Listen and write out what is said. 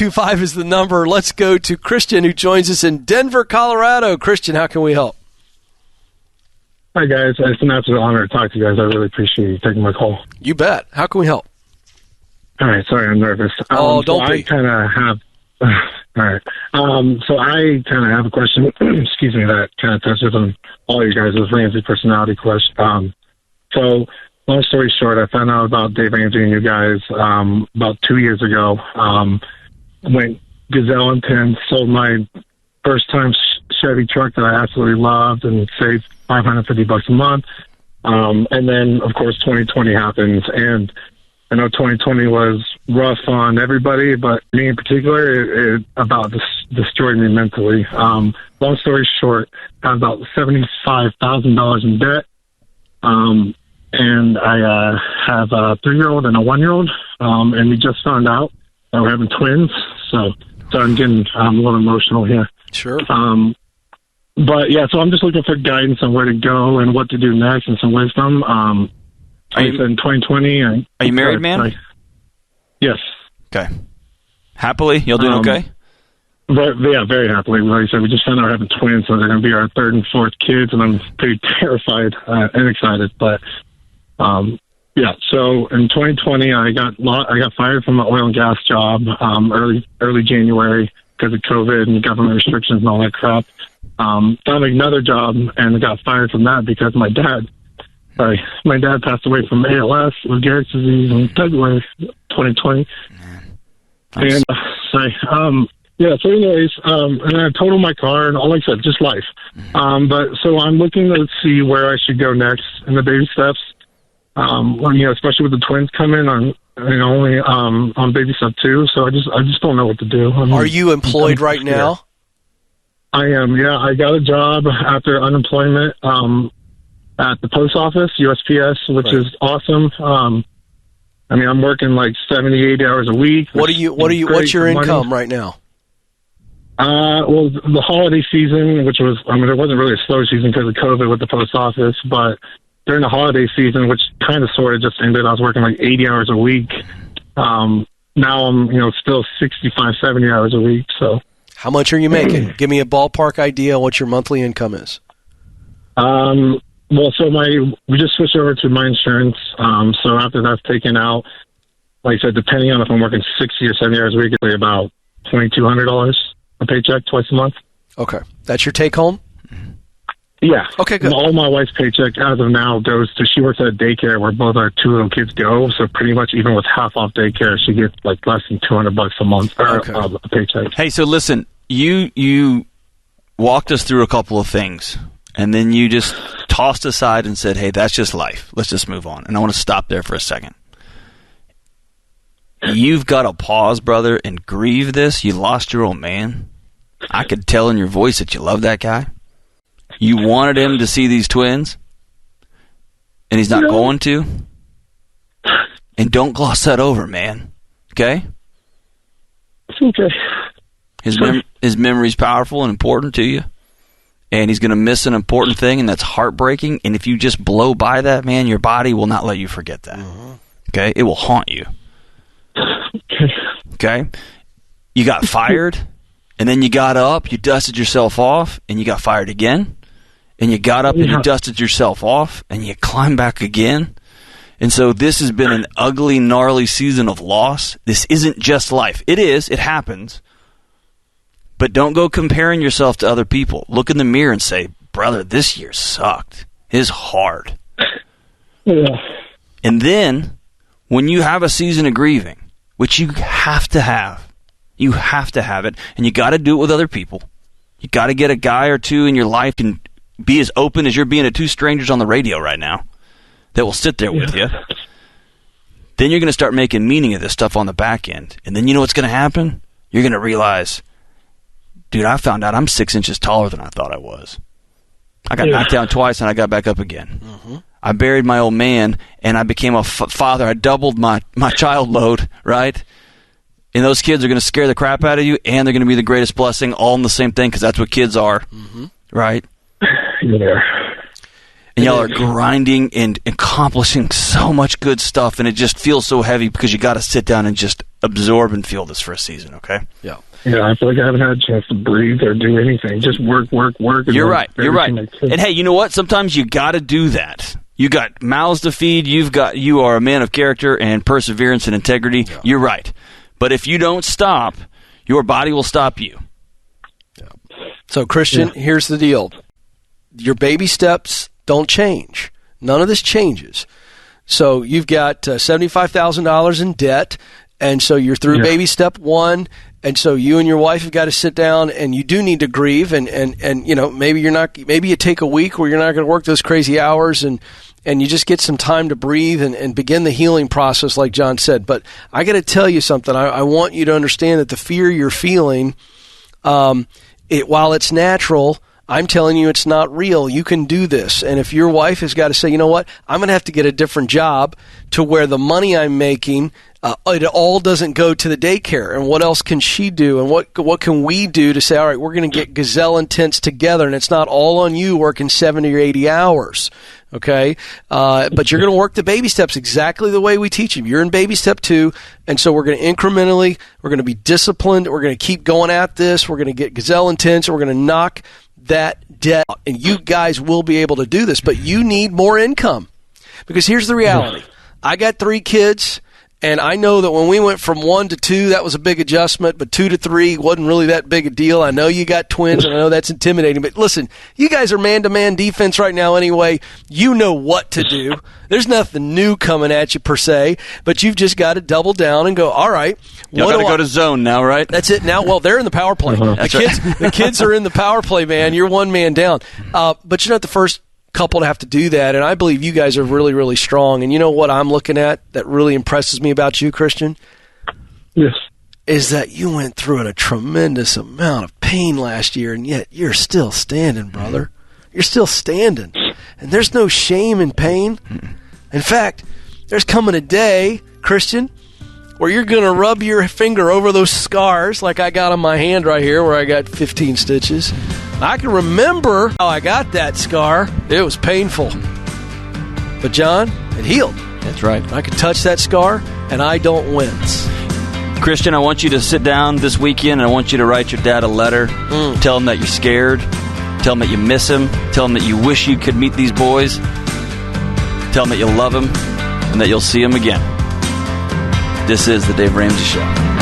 855 is the number. Let's go to Christian, who joins us in Denver, Colorado. Christian, how can we help? Hi, guys. It's an absolute honor to talk to you guys. I really appreciate you taking my call. You bet. How can we help? All right. Sorry, I'm nervous. Don't be. I kind of have... All right. So I kind of have a question, excuse me, that kind of touches on all you guys' Ramsey personality question. So long story short, I found out about Dave Ramsey and you guys about 2 years ago. Went gazelle intense, sold my first-time Chevy truck that I absolutely loved and saved $550 a month. And then, of course, 2020 happens. And I know 2020 was rough on everybody, but me in particular, it about destroyed me mentally. Long story short, I have about $75,000 in debt. And I have a 3-year-old and a 1-year-old. And we just found out that we're having twins. So I'm getting a little emotional here. Sure. But yeah, so I'm just looking for guidance on where to go and what to do next and some wisdom. I said in 2020. Are you married, man? Yes. Okay. Happily? You'll doing okay? Yeah, very happily. Like I said, we just found out we're having twins, so they're going to be our third and fourth kids, and I'm pretty terrified and excited. But yeah, so in 2020, I got fired from my oil and gas job early January because of COVID and government restrictions and all that crap. Found another job and got fired from that because my dad passed away from ALS with Garrett's disease in February 2020. And yeah, so anyways, and I totaled my car and like I said, just life. But so I'm looking to see where I should go next in the baby steps. Especially with the twins coming on, only on baby step 2. So I just don't know what to do. Are you employed right now? I am. Yeah, I got a job after unemployment at the post office, USPS, which is awesome. I'm working like 70, 80 hours a week. What's your income right now? Well, the holiday season, which was, there wasn't really a slow season because of COVID with the post office, but during the holiday season, which kind of sort of just ended, I was working like 80 hours a week. Now I'm, still 65, 70 hours a week. So, how much are you making? Give me a ballpark idea of what your monthly income is. Well, so we just switched over to my insurance. So after that's taken out, like I said, depending on if I'm working 60 or 70 hours a week, it's about $2,200 a paycheck twice a month. Okay. That's your take home? Yeah. Okay, good. All my wife's paycheck as of now goes to, she works at a daycare where both our 2 little kids go. So pretty much even with half off daycare, she gets like less than $200 a month a paycheck. Hey, so listen, you walked us through a couple of things. And then you just tossed aside and said, hey, that's just life. Let's just move on. And I want to stop there for a second. You've got to pause, brother, and grieve this. You lost your old man. I could tell in your voice that you love that guy. You wanted him to see these twins, and he's not going to. And don't gloss that over, man. Okay? It's okay. His memory's powerful and important to you. And he's going to miss an important thing, and that's heartbreaking. And if you just blow by that, man, your body will not let you forget that. Mm-hmm. Okay? It will haunt you. Okay? You got fired, and then you got up, you dusted yourself off, and you got fired again. And you got up and you dusted yourself off, and you climbed back again. And so this has been an ugly, gnarly season of loss. This isn't just life. It is. It happens. But don't go comparing yourself to other people. Look in the mirror and say, brother, this year sucked. It's hard. Yeah. And then, when you have a season of grieving, which you have to have it, and you got to do it with other people. You got to get a guy or two in your life and be as open as you're being to 2 strangers on the radio right now that will sit there with you. Then you're going to start making meaning of this stuff on the back end. And then you know what's going to happen? You're going to realize, dude, I found out I'm 6 inches taller than I thought I was. I got knocked down twice, and I got back up again. Mm-hmm. I buried my old man, and I became a father. I doubled my child load, right? And those kids are going to scare the crap out of you, and they're going to be the greatest blessing, all in the same thing, because that's what kids are, right? Yeah. And y'all are grinding and accomplishing so much good stuff, and it just feels so heavy because you got to sit down and just absorb and feel this for a season, okay? Yeah. Yeah, I feel like I haven't had a chance to breathe or do anything. Just work. You're right. And hey, you know what? Sometimes you got to do that. You got mouths to feed. You are a man of character and perseverance and integrity. Yeah. You're right. But if you don't stop, your body will stop you. Yeah. So, Christian, here's the deal. Your baby steps don't change. None of this changes. So you've got $75,000 in debt, and so you're through baby step 1. And so you and your wife have got to sit down, and you do need to grieve, and you know, maybe you take a week where you're not going to work those crazy hours, and you just get some time to breathe and begin the healing process, like John said. But I got to tell you something. I want you to understand that the fear you're feeling, while it's natural, I'm telling you it's not real. You can do this. And if your wife has got to say, you know what, I'm going to have to get a different job to where the money I'm making, it all doesn't go to the daycare. And what else can she do? And what can we do to say, all right, we're going to get gazelle intense together, and it's not all on you working 70 or 80 hours. Okay? But you're going to work the baby steps exactly the way we teach them. You're in baby step 2, and so we're going to incrementally, we're going to be disciplined, we're going to keep going at this, we're going to get gazelle intense, and we're going to knock that debt out. And you guys will be able to do this, but you need more income. Because here's the reality. I got 3 kids, and I know that when we went from 1 to 2, that was a big adjustment, but 2 to 3 wasn't really that big a deal. I know you got twins, and I know that's intimidating, but listen, you guys are man-to-man defense right now anyway. You know what to do. There's nothing new coming at you per se, but you've just got to double down and go, all right. You got to go to zone now, right? That's it now. Well, they're in the power play. The kids are in the power play, man. You're one man down. But you're not the first couple to have to do that, and I believe you guys are really, really strong. And you know what I'm looking at that really impresses me about you, Christian? Yes. Is that you went through a tremendous amount of pain last year, and yet you're still standing, brother. You're still standing. And there's no shame in pain. In fact, there's coming a day, Christian, where you're going to rub your finger over those scars like I got on my hand right here where I got 15 stitches. I can remember how I got that scar. It was painful. But, John, it healed. That's right. I could touch that scar, and I don't wince. Christian, I want you to sit down this weekend, and I want you to write your dad a letter. Tell him that you're scared. Tell him that you miss him. Tell him that you wish you could meet these boys. Tell him that you love him and that you'll see him again. This is the Dave Ramsey Show.